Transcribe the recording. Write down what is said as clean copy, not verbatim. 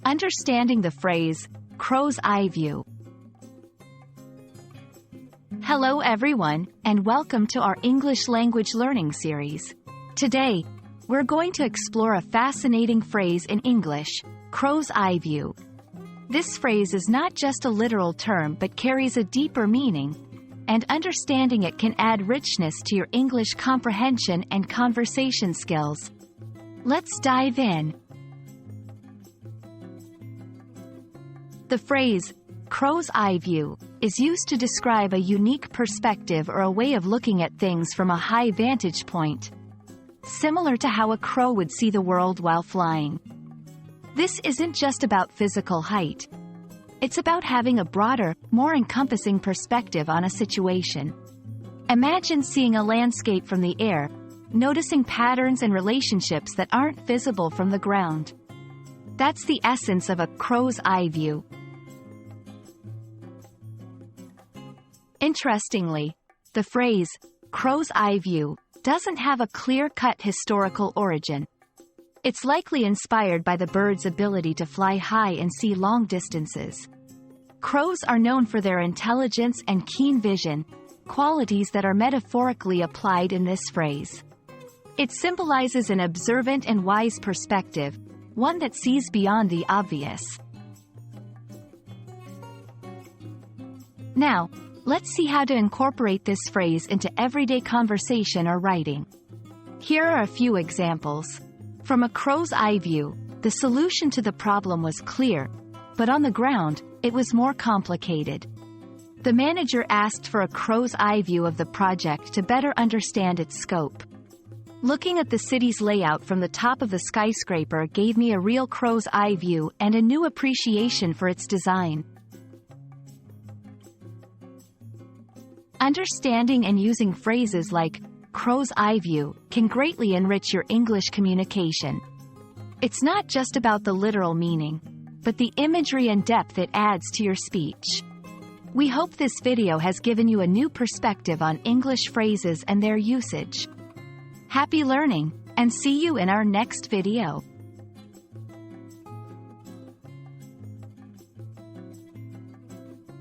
Understanding the phrase, crow's eye view. Hello everyone, and welcome to our English language learning series. Today, we're going to explore a fascinating phrase in English, crow's eye view. This phrase is not just a literal term but carries a deeper meaning, and understanding it can add richness to your English comprehension and conversation skills. Let's dive in. The phrase, crow's eye view, is used to describe a unique perspective or a way of looking at things from a high vantage point, similar to how a crow would see the world while flying. This isn't just about physical height. It's about having a broader, more encompassing perspective on a situation. Imagine seeing a landscape from the air, noticing patterns and relationships that aren't visible from the ground. That's the essence of a crow's eye view. Interestingly, the phrase, crow's eye view, doesn't have a clear-cut historical origin. It's likely inspired by the bird's ability to fly high and see long distances. Crows are known for their intelligence and keen vision, qualities that are metaphorically applied in this phrase. It symbolizes an observant and wise perspective, one that sees beyond the obvious. Now, let's see how to incorporate this phrase into everyday conversation or writing. Here are a few examples. From a crow's eye view, the solution to the problem was clear, but on the ground, it was more complicated. The manager asked for a crow's eye view of the project to better understand its scope. Looking at the city's layout from the top of the skyscraper gave me a real crow's eye view and a new appreciation for its design. Understanding and using phrases like crow's eye view can greatly enrich your English communication. It's not just about the literal meaning, but the imagery and depth it adds to your speech. We hope this video has given you a new perspective on English phrases and their usage. Happy learning, and see you in our next video.